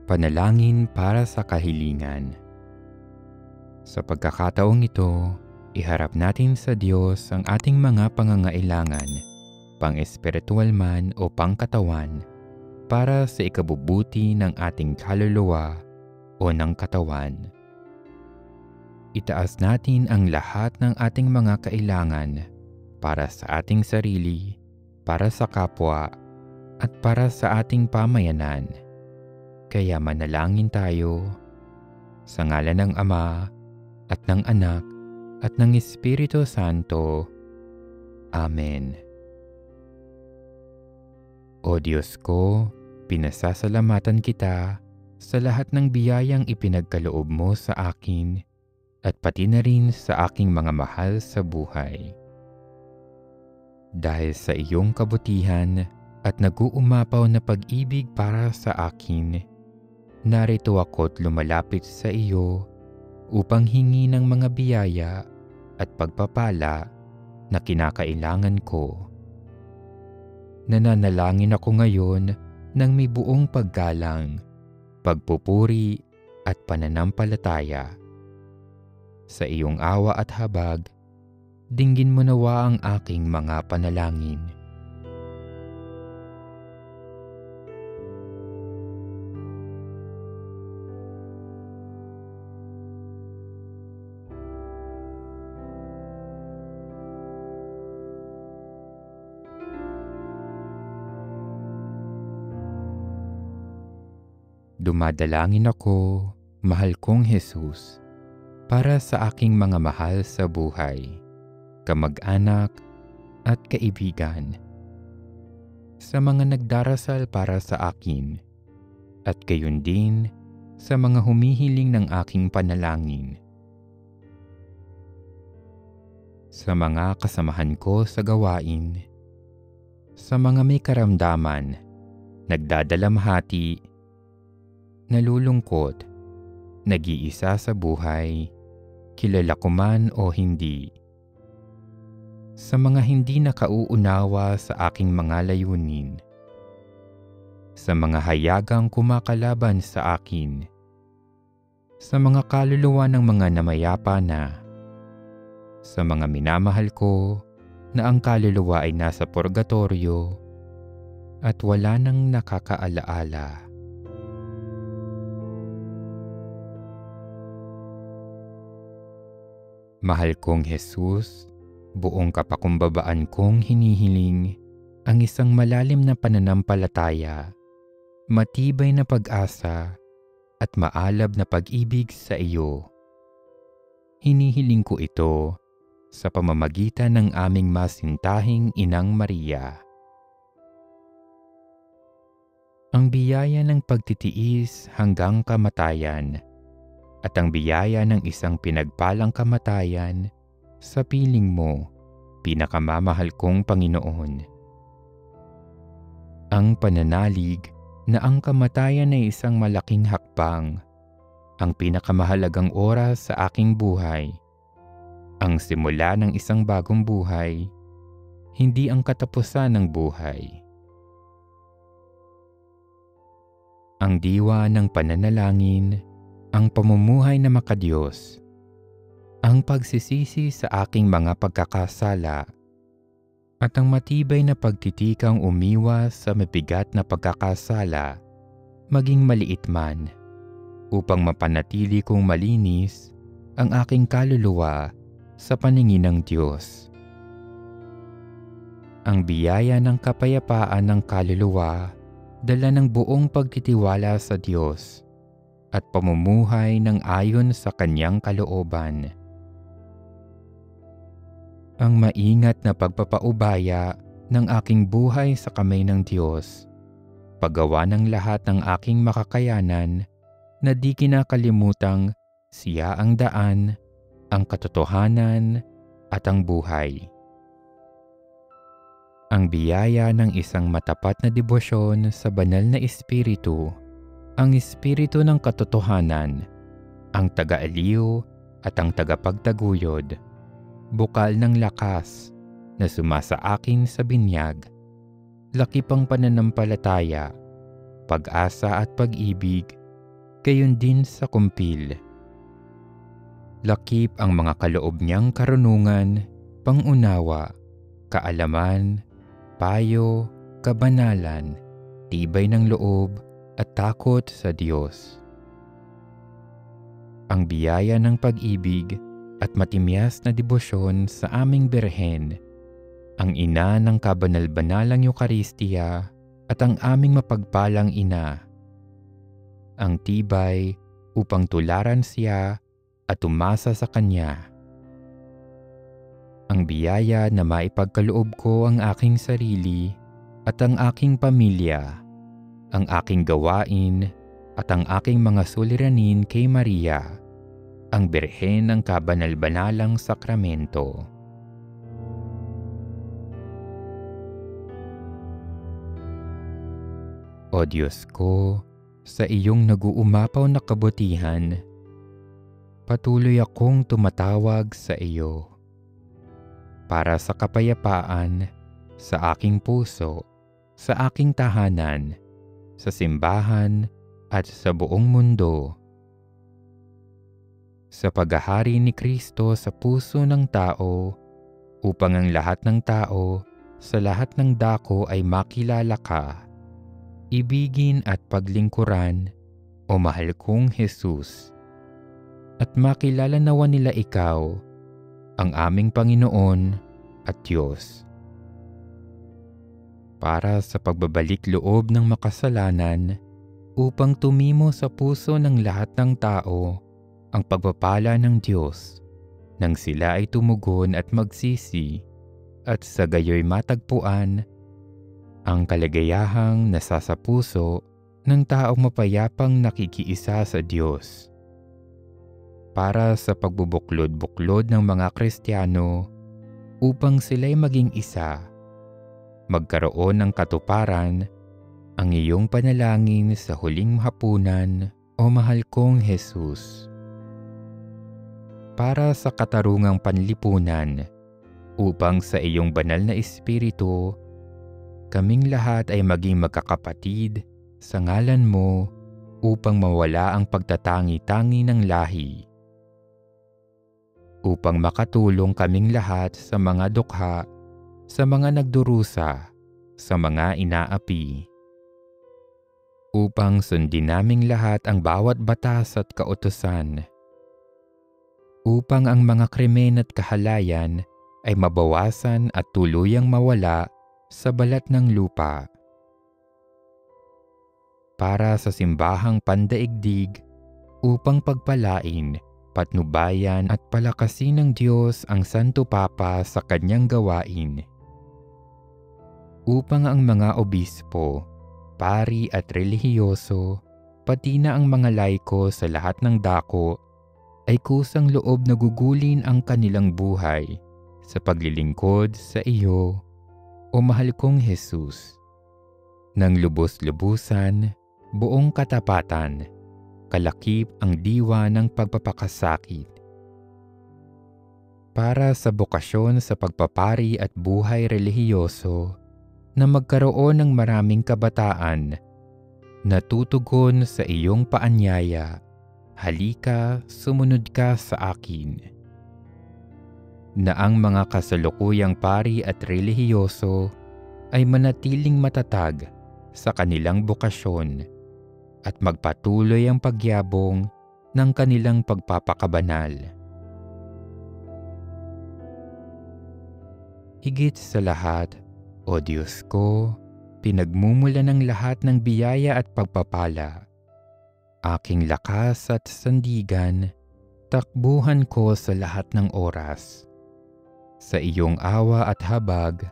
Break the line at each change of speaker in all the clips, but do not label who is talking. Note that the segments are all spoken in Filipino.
Panalangin para sa kahilingan. Sa pagkakataong ito, iharap natin sa Diyos ang ating mga pangangailangan, pang-espiritual man o pangkatawan, para sa ikabubuti ng ating kaluluwa o ng katawan. Itaas natin ang lahat ng ating mga kailangan para sa ating sarili, para sa kapwa, at para sa ating pamayanan. Kaya manalangin tayo sa ngalan ng Ama at ng Anak at ng Espiritu Santo. Amen. O Diyos ko, pinasasalamatan kita sa lahat ng biyayang ipinagkaloob mo sa akin at pati na rin sa aking mga mahal sa buhay. Dahil sa iyong kabutihan at nag-uumapaw na pag-ibig para sa akin, narito ako't lumalapit sa iyo upang hingi ng mga biyaya at pagpapala na kinakailangan ko. Nananalangin ako ngayon ng may buong paggalang, pagpupuri at pananampalataya. Sa iyong awa at habag, dinggin mo nawa ang aking mga panalangin. Dumadalangin ako, mahal kong Jesus, para sa aking mga mahal sa buhay, kamag-anak at kaibigan, sa mga nagdarasal para sa akin, at gayon din sa mga humihiling ng aking panalangin, sa mga kasamahan ko sa gawain, sa mga may karamdaman, nagdadalamhati, nalulungkot, nag-iisa sa buhay, kilala ko man o hindi. Sa mga hindi nakauunawa sa aking mga layunin. Sa mga hayagang kumakalaban sa akin. Sa mga kaluluwa ng mga namayapa na. Sa mga minamahal ko na ang kaluluwa ay nasa purgatorio at wala nang nakakaalaala. Mahal kong Jesus, buong kapakumbabaan kong hinihiling ang isang malalim na pananampalataya, matibay na pag-asa at maalab na pag-ibig sa iyo. Hinihiling ko ito sa pamamagitan ng aming masintahing Inang Maria. Ang biyaya ng pagtitiis hanggang kamatayan at ang biyaya ng isang pinagpalang kamatayan sa piling mo, pinakamamahal kong Panginoon. Ang pananalig na ang kamatayan ay isang malaking hakbang, ang pinakamahalagang oras sa aking buhay, ang simula ng isang bagong buhay, hindi ang katapusan ng buhay. Ang diwa ng pananalangin, ang pamumuhay na makadiyos, ang pagsisisi sa aking mga pagkakasala, at ang matibay na pagtitikang umiwas sa mabigat na pagkakasala, maging maliit man, upang mapanatili kong malinis ang aking kaluluwa sa paningin ng Diyos. Ang biyaya ng kapayapaan ng kaluluwa, dala ng buong pagtitiwala sa Diyos, at pamumuhay ng ayon sa kanyang kalooban. Ang maingat na pagpapaubaya ng aking buhay sa kamay ng Diyos, paggawa ng lahat ng aking makakayanan na di kinakalimutang siya ang daan, ang katotohanan at ang buhay. Ang biyaya ng isang matapat na debosyon sa banal na Espiritu, ang Espiritu ng katotohanan, ang taga-aliw at ang tagapagtaguyod, bukal ng lakas na sumasa akin sa binyag, laki pang pananampalataya, pag-asa at pag-ibig gayon din sa kumpil. Lakip ang mga kaloob niyang karunungan, pangunawa, kaalaman, payo, kabanalan, tibay ng loob, at takot sa Diyos. Ang biyaya ng pag-ibig at matimyas na debosyon sa aming Birhen, ang ina ng kabanal-banalang Eucharistia at ang aming mapagpalang ina, ang tibay upang tularan siya at umasa sa Kanya. Ang biyaya na maipagkaloob ko ang aking sarili at ang aking pamilya, ang aking gawain at ang aking mga suliranin kay Maria, ang Birhen ng kabanal-banalang sakramento. O Diyos ko, sa iyong nag-uumapaw na kabutihan, patuloy akong tumatawag sa iyo para sa kapayapaan sa aking puso, sa aking tahanan, sa simbahan at sa buong mundo. Sa paghahari ni Kristo sa puso ng tao, upang ang lahat ng tao sa lahat ng dako ay makilala ka, ibigin at paglingkuran, o mahal kong Jesus. At makilala nawa nila ikaw, ang aming Panginoon at Diyos. Para sa pagbabalik loob ng makasalanan, upang tumimo sa puso ng lahat ng tao ang pagpapala ng Diyos, nang sila ay tumugon at magsisi, at sa gayoy matagpuan ang kaligayahang nasa sa puso ng taong mapayapang nakikiisa sa Diyos. Para sa pagbubuklod-buklod ng mga Kristiyano upang sila'y maging isa, magkaroon ng katuparan ang iyong panalangin sa huling hapunan, o mahal kong Jesus. Para sa katarungang panlipunan, upang sa iyong banal na Espiritu, kaming lahat ay maging magkakapatid sa ngalan mo upang mawala ang pagtatangi-tangi ng lahi. Upang makatulong kaming lahat sa mga dukha, sa mga nagdurusa, sa mga inaapi. Upang sundin naming lahat ang bawat batas at kautusan. Upang ang mga krimen at kahalayan ay mabawasan at tuluyang mawala sa balat ng lupa. Para sa simbahang pandaigdig, upang pagpalain, patnubayan at palakasin ng Diyos ang Santo Papa sa kanyang gawain. Upang ang mga obispo, pari at relihiyoso, pati na ang mga laiko sa lahat ng dako, ay kusang loob na gugulin ang kanilang buhay sa paglilingkod sa iyo, o mahal kong Jesus. Nang lubos-lubusan, buong katapatan, kalakip ang diwa ng pagpapakasakit. Para sa bokasyon sa pagpapari at buhay relihiyoso, na magkaroon ng maraming kabataan, natutugon sa iyong paanyaya, halika, sumunod ka sa akin. Na ang mga kasalukuyang pari at relihiyoso ay manatiling matatag sa kanilang bokasyon at magpatuloy ang pagyabong ng kanilang pagpapakabanal. Higit sa lahat, o Diyos ko, pinagmumula ng lahat ng biyaya at pagpapala. Aking lakas at sandigan, takbuhan ko sa lahat ng oras. Sa iyong awa at habag,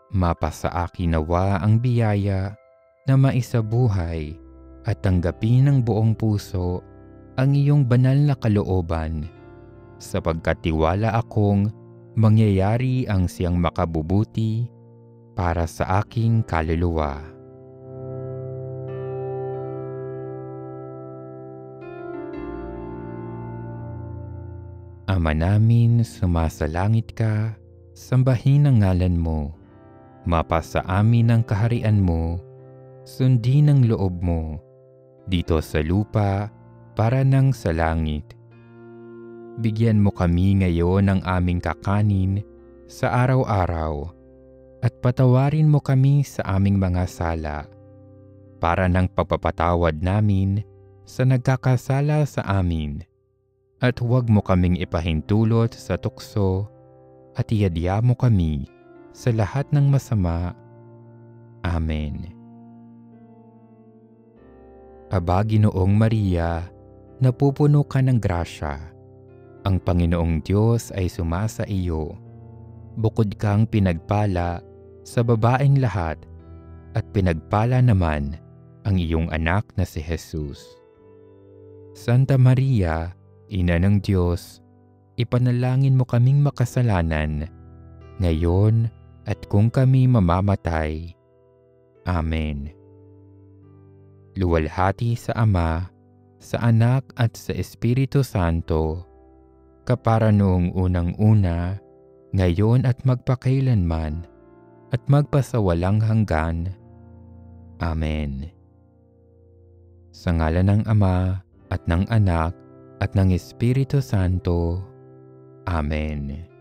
mapasa akin nawa ang biyaya na maisabuhay at tanggapin ng buong puso ang iyong banal na kalooban, sapagkat tiwala akong mangyayari ang siyang makabubuti para sa aking kaluluwa. Ama namin, sumasalangit ka, sambahin ang ngalan mo, mapasa amin ang kaharian mo, sundin ang loob mo, dito sa lupa para nang sa langit. Bigyan mo kami ngayon ng aming kakanin sa araw-araw at patawarin mo kami sa aming mga sala para ng pagpapatawad namin sa nagkakasala sa amin. At huwag mo kaming ipahintulot sa tukso at iadya mo kami sa lahat ng masama. Amen. Aba, Ginoong Maria, napupuno ka ng grasya. Ang Panginoong Diyos ay sumasa iyo. Bukod kang pinagpala sa babaeng lahat at pinagpala naman ang iyong anak na si Jesus. Santa Maria, Ina ng Diyos, ipanalangin mo kaming makasalanan, ngayon at kung kami mamamatay. Amen. Luwalhati sa Ama, sa Anak at sa Espiritu Santo, kapara noong unang-una, ngayon at magpakailanman, at magpasawalang hanggan. Amen. Sa ngalan ng Ama, at ng Anak, at ng Espiritu Santo. Amen.